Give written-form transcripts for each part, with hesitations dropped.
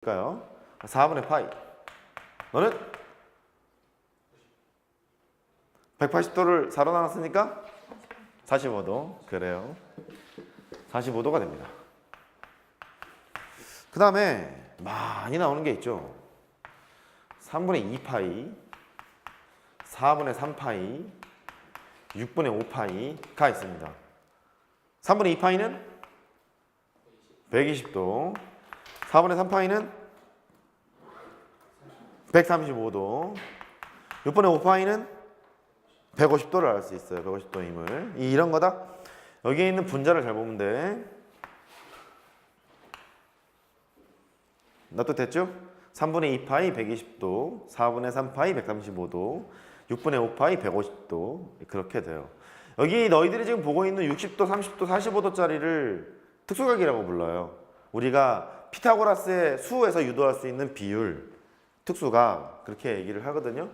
까요? 4분의 파이. 너는 180도를 4로 나눴으니까 45도. 그래요. 45도가 됩니다. 그 다음에 많이 나오는 게 있죠. 3분의 2파이, 4분의 3파이, 6분의 5파이가 있습니다. 3분의 2파이는 120도, 4분의 3파이는 135도, 6분의 5파이는 150도를 알 수 있어요. 150도임을. 이런 거다. 여기에 있는 분자를 잘 보면 돼. 나 또 됐죠? 3분의 2파이 120도, 4분의 3파이 135도, 6분의 5파이 150도. 그렇게 돼요. 여기 너희들이 지금 보고 있는 60도, 30도, 45도짜리를 특수각이라고 불러요. 우리가 피타고라스의 수에서 유도할 수 있는 비율, 특수각, 그렇게 얘기를 하거든요.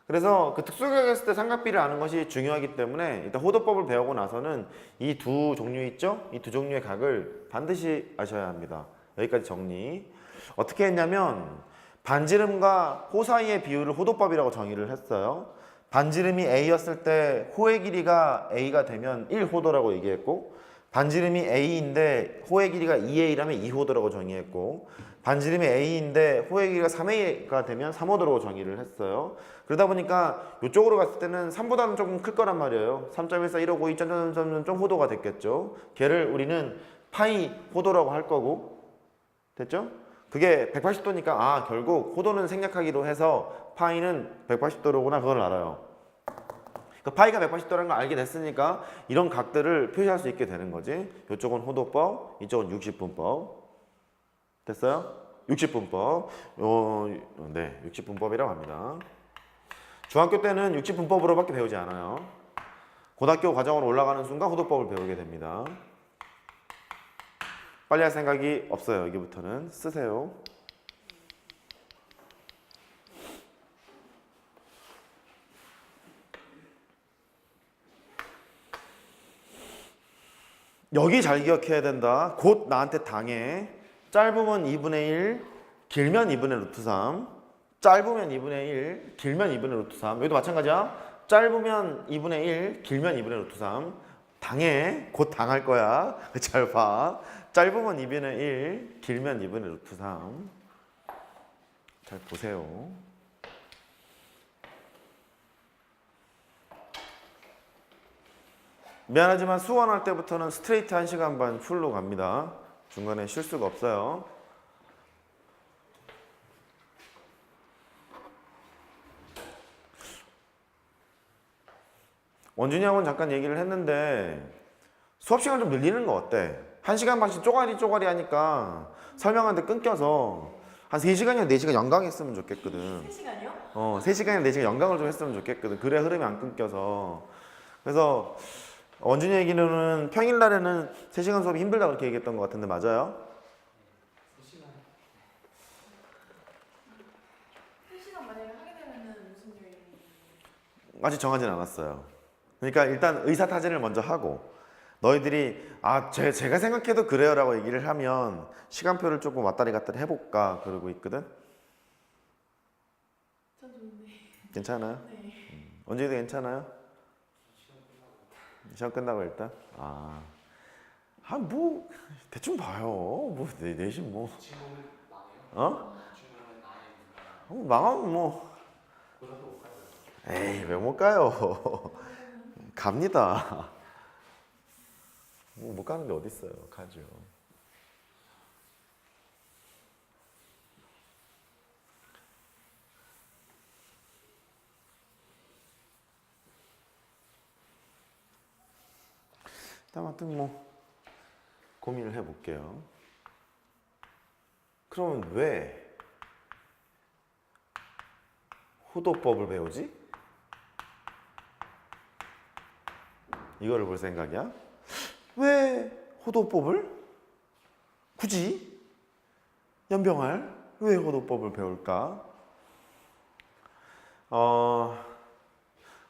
그래서 그 특수각 했을 때 삼각비를 아는 것이 중요하기 때문에 일단 호도법을 배우고 나서는 이 두 종류 있죠? 이 두 종류의 각을 반드시 아셔야 합니다. 여기까지 정리. 어떻게 했냐면 반지름과 호 사이의 비율을 호도법이라고 정의를 했어요. 반지름이 A였을 때 호의 길이가 A가 되면 1호도라고 얘기했고, 반지름이 A인데 호의 길이가 2A라면 2호도라고 정의했고, 반지름이 A인데 호의 길이가 3A가 되면 3호도라고 정의를 했어요. 그러다 보니까 이쪽으로 갔을 때는 3보다는 조금 클 거란 말이에요. 3.14, 159, 2.3 호도가 됐겠죠. 걔를 우리는 파이 호도라고 할 거고, 됐죠? 그게 180도니까 아 결국 호도는 생략하기로 해서 파이는 180도로구나 그걸 알아요. 그 파이가 180도라는 걸 알게 됐으니까 이런 각들을 표시할 수 있게 되는 거지. 이쪽은 호도법, 이쪽은 60분법. 됐어요? 60분법. 네, 60분법이라고 합니다. 중학교 때는 60분법으로밖에 배우지 않아요. 고등학교 과정으로 올라가는 순간 호도법을 배우게 됩니다. 빨리 할 생각이 없어요. 여기부터는 쓰세요. 여기 잘 기억해야 된다. 곧 나한테 당해. 짧으면 2분의 1, 길면 2분의 루트 3. 짧으면 2분의 1, 길면 2분의 루트 3. 여기도 마찬가지야. 짧으면 2분의 1, 길면 2분의 루트 3. 당해. 곧 당할 거야. 잘 봐. 짧으면 2분의 1, 길면 2분의 루트 3. 잘 보세요. 미안하지만 수원할 때부터는 스트레이트 1시간 반 풀로 갑니다. 중간에 쉴 수가 없어요. 원준이하고는 잠깐 얘기를 했는데 수업 시간 좀 늘리는 거 어때? 1시간 반씩 쪼가리 하니까 설명하는데 끊겨서 한 3시간이나 4시간 연강했으면 좋겠거든. 3시간이요? 3시간이나 4시간 연강을 좀 했으면 좋겠거든. 그래야 흐름이 안 끊겨서. 그래서 원준이 얘기로는 평일날에는 3시간 수업이 힘들다 그렇게 얘기했던 것 같은데 맞아요? 3시간 만약에 하게 되면은 무슨 요일이? 아직 정하진 않았어요. 그러니까 일단 의사타진을 먼저 하고 너희들이 제가 생각해도 그래요 라고 얘기를 하면 시간표를 조금 왔다리 갔다리 해볼까 그러고 있거든. 전 좋은데. 괜찮아요? 네. 언제도 괜찮아요? 시험 끝나고 일단? 뭐 대충 봐요. 뭐 내신 뭐 망하면 뭐 에이 왜 못 가요. 갑니다. 뭐 못 가는 게 어딨어요. 가죠. 아무튼 뭐 고민을 해볼게요. 그러면 왜 호도법을 배우지? 이거를 볼 생각이야? 왜 호도법을? 굳이? 연병할? 왜 호도법을 배울까?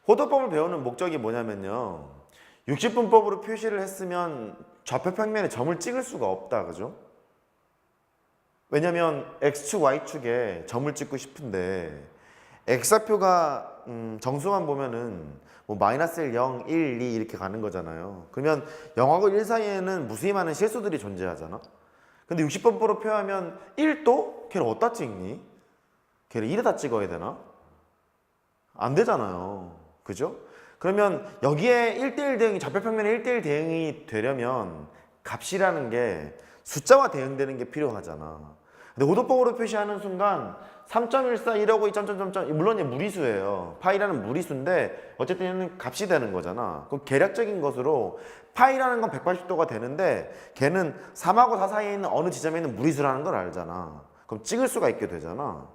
호도법을 배우는 목적이 뭐냐면요. 60분법으로 표시를 했으면 좌표 평면에 점을 찍을 수가 없다. 그죠? 왜냐면 X축, Y축에 점을 찍고 싶은데 X좌표가 정수만 보면은 뭐 마이너스 1, 0, 1, 2 이렇게 가는 거잖아요. 그러면 0하고 1 사이에는 무수히 많은 실수들이 존재하잖아. 근데 60번호로 표하면 1도? 걔를 어디다 찍니? 걔를 1에다 찍어야 되나? 안 되잖아요. 그죠? 그러면 여기에 1대1 대응이 좌표평면에 1대1 대응이 되려면 값이라는 게 숫자와 대응되는 게 필요하잖아. 근데 호도법으로 표시하는 순간 3.14 이라고 2.0 물론 이제 무리수예요. 파이라는 무리수인데 어쨌든 얘는 값이 되는 거잖아. 그럼 계략적인 것으로 파이라는 건 180도가 되는데 걔는 3하고 4 사이에 있는 어느 지점에 있는 무리수라는 걸 알잖아. 그럼 찍을 수가 있게 되잖아.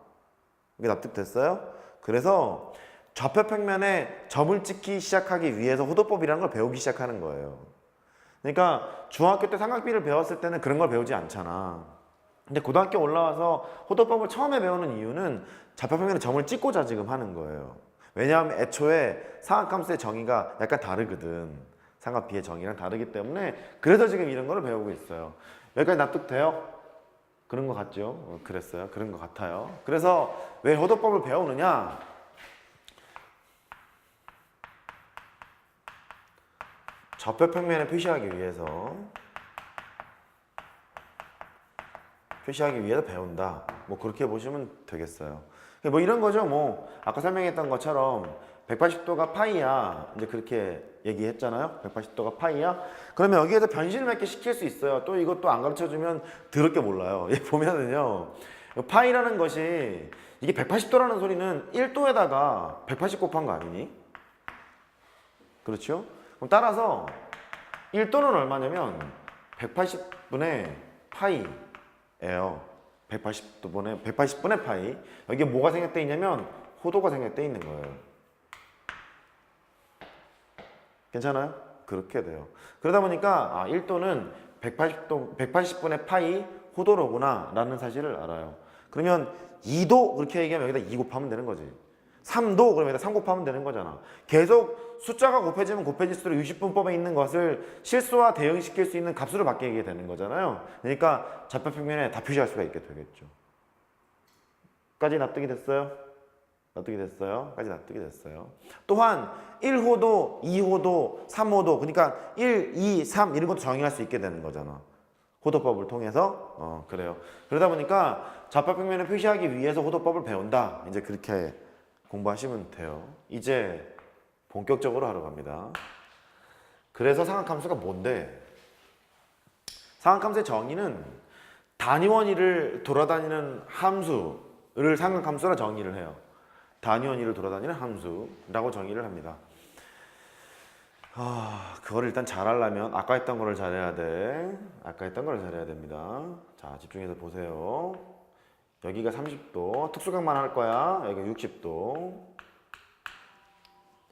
이게 납득됐어요? 그래서 좌표평면에 점을 찍기 시작하기 위해서 호도법이라는 걸 배우기 시작하는 거예요. 그러니까 중학교 때 삼각비를 배웠을 때는 그런 걸 배우지 않잖아. 근데 고등학교 올라와서 호도법을 처음에 배우는 이유는 좌표평면에 점을 찍고자 지금 하는 거예요. 왜냐하면 애초에 삼각함수의 정의가 약간 다르거든. 삼각비의 정의랑 다르기 때문에 그래서 지금 이런 거를 배우고 있어요. 여기까지 납득돼요? 그런 거 같죠? 그랬어요. 그런 거 같아요. 그래서 왜 호도법을 배우느냐? 좌표평면에 표시하기 위해서 배운다. 뭐 그렇게 보시면 되겠어요. 뭐 이런 거죠. 뭐 아까 설명했던 것처럼 180도가 파이야. 이제 그렇게 얘기했잖아요. 180도가 파이야. 그러면 여기에서 변신을 몇 개 시킬 수 있어요. 또 이것도 안 가르쳐주면 더럽게 몰라요. 얘 보면은요. 파이라는 것이 이게 180도라는 소리는 1도에다가 180 곱한 거 아니니? 그렇죠? 그럼 따라서 1도는 얼마냐면 180분의 파이예요. 180분의 파이. 여기에 뭐가 생략되어 있냐면 호도가 생략되어 있는 거예요. 괜찮아요? 그렇게 돼요. 그러다 보니까 1도는 180분의 파이 호도로구나 라는 사실을 알아요. 그러면 2도 그렇게 얘기하면 여기다 2 곱하면 되는 거지. 3도 그러면 3 곱하면 되는 거잖아. 계속 숫자가 곱해지면 곱해질수록 60분법에 있는 것을 실수와 대응시킬 수 있는 값으로 바뀌게 되는 거잖아요. 그러니까 좌표평면에 다 표시할 수가 있게 되겠죠. 까지 납득이 됐어요? 납득이 됐어요? 까지 납득이 됐어요. 또한 1호도, 2호도, 3호도 그러니까 1, 2, 3 이런 것도 정의할 수 있게 되는 거잖아. 호도법을 통해서 그래요. 그러다 보니까 좌표평면에 표시하기 위해서 호도법을 배운다. 이제 그렇게 공부하시면 돼요. 이제 본격적으로 하러 갑니다. 그래서 삼각함수가 뭔데? 삼각함수의 정의는 단위원위를 돌아다니는 함수를 삼각함수라 정의를 해요. 단위원위를 돌아다니는 함수라고 정의를 합니다. 그거를 일단 잘하려면 아까 했던 거를 잘해야 돼. 아까 했던 거를 잘해야 됩니다. 자, 집중해서 보세요. 여기가 30도, 특수각만 할 거야. 여기가 60도.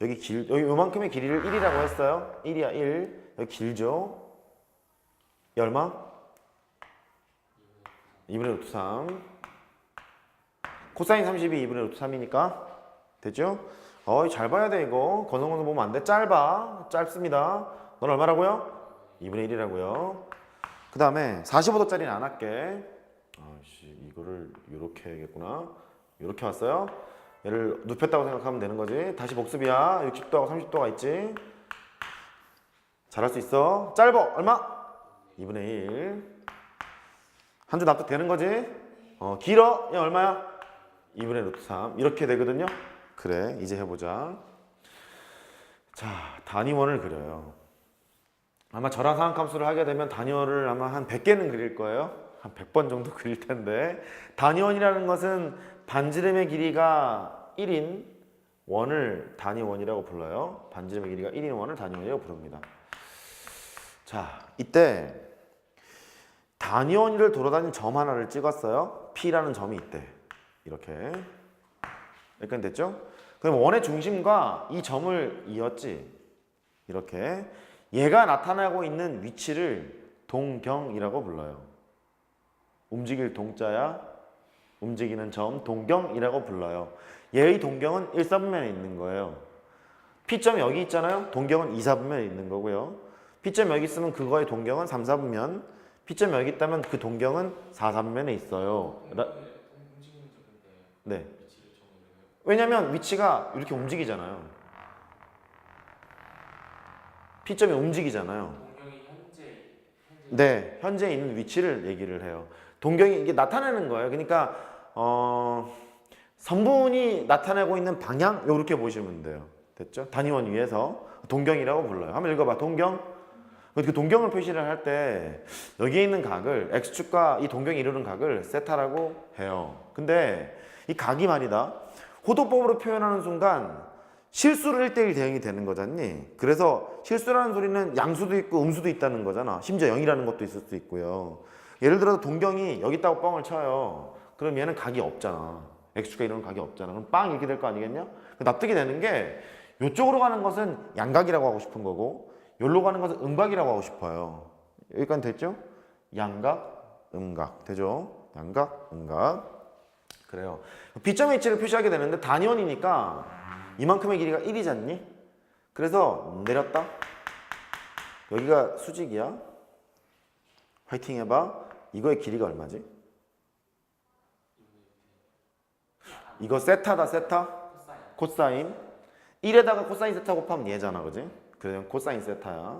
여기 요만큼의 길이를 1이라고 했어요. 1이야, 1. 여기 길죠? 이 얼마? 2분의 루트 3. 코사인 32 2분의 루트 3이니까 됐죠? 잘 봐야 돼 이거. 건성건성 보면 안 돼. 짧습니다. 넌 얼마라고요? 2분의 1이라고요. 그 다음에 45도짜리는 안 할게. 이거를 이렇게 해야겠구나. 이렇게 왔어요. 얘를 눕혔다고 생각하면 되는 거지. 다시 복습이야. 60도하고 30도가 있지. 잘할 수 있어. 짧어. 얼마? 2분의 1. 한 줄 납득되는 거지? 길어. 얘 얼마야? 2분의 루트 3. 이렇게 되거든요. 그래. 이제 해보자. 자, 단위원을 그려요. 아마 저랑 삼각함수를 하게 되면 단위원을 아마 한 100개는 그릴 거예요. 한 100번 정도 그릴 텐데 단위원이라는 것은 반지름의 길이가 1인 원을 단위원이라고 불러요. 반지름의 길이가 1인 원을 단위원이라고 부릅니다. 자, 이때 단위원위를 돌아다니는 점 하나를 찍었어요. P라는 점이 있대. 이렇게. 여기까지 됐죠? 그럼 원의 중심과 이 점을 이었지. 이렇게. 얘가 나타나고 있는 위치를 동경이라고 불러요. 움직일 동자야, 움직이는 점, 동경이라고 불러요. 얘의 동경은 1, 4분면에 있는 거예요. P점이 여기 있잖아요. 동경은 2, 4분면에 있는 거고요. P점 여기 있으면 그거의 동경은 3, 4분면, P점이 여기 있다면 그 동경은 4, 3면에 있어요. 움직이는 쪽인데 네. 위치를 정의를 왜냐면 위치가 이렇게 움직이잖아요. P점이 움직이잖아요. 동경이 현재 네, 현재 있는 위치를 얘기를 해요. 동경이 이게 나타내는 거예요. 그러니까 선분이 나타내고 있는 방향 이렇게 보시면 돼요. 됐죠? 단위원 위에서 동경이라고 불러요. 한번 읽어봐. 동경. 그 동경을 표시를 할 때 여기에 있는 각을 x축과 이 동경이 이루는 각을 세타라고 해요. 근데 이 각이 말이다. 호도법으로 표현하는 순간 실수로 1대1 대응이 되는 거잖니. 그래서 실수라는 소리는 양수도 있고 음수도 있다는 거잖아. 심지어 0이라는 것도 있을 수 있고요. 예를 들어서 동경이 여기 있다고 뻥을 쳐요. 그럼 얘는 각이 없잖아. x축과 이루는 각이 없잖아. 그럼 빵 이렇게 될 거 아니겠냐? 납득이 되는 게 이쪽으로 가는 것은 양각이라고 하고 싶은 거고 여기로 가는 것은 음각이라고 하고 싶어요. 여기까지 됐죠? 양각, 음각. 되죠? 양각, 음각. 그래요. B점의 위치를 표시하게 되는데 단위원이니까 이만큼의 길이가 1이잖니? 그래서 내렸다. 여기가 수직이야. 화이팅 해봐. 이거의 길이가 얼마지? 이거 세타다, 세타? 코사인. 1에다가 코사인 세타 곱하면 얘잖아, 그지? 그래서 코사인 세타야.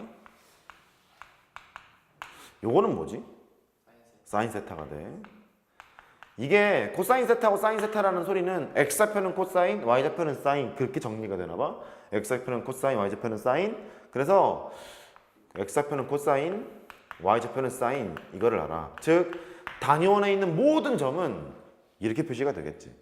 요거는 뭐지? 사인 세타가 돼. 이게 코사인 세타고 사인 세타라는 소리는 x좌표는 코사인, y좌표는 사인 그렇게 정리가 되나 봐. x좌표는 코사인, y좌표는 사인. 그래서 x좌표는 코사인, y좌표는 사인 이거를 알아. 즉 단위원에 있는 모든 점은 이렇게 표시가 되겠지.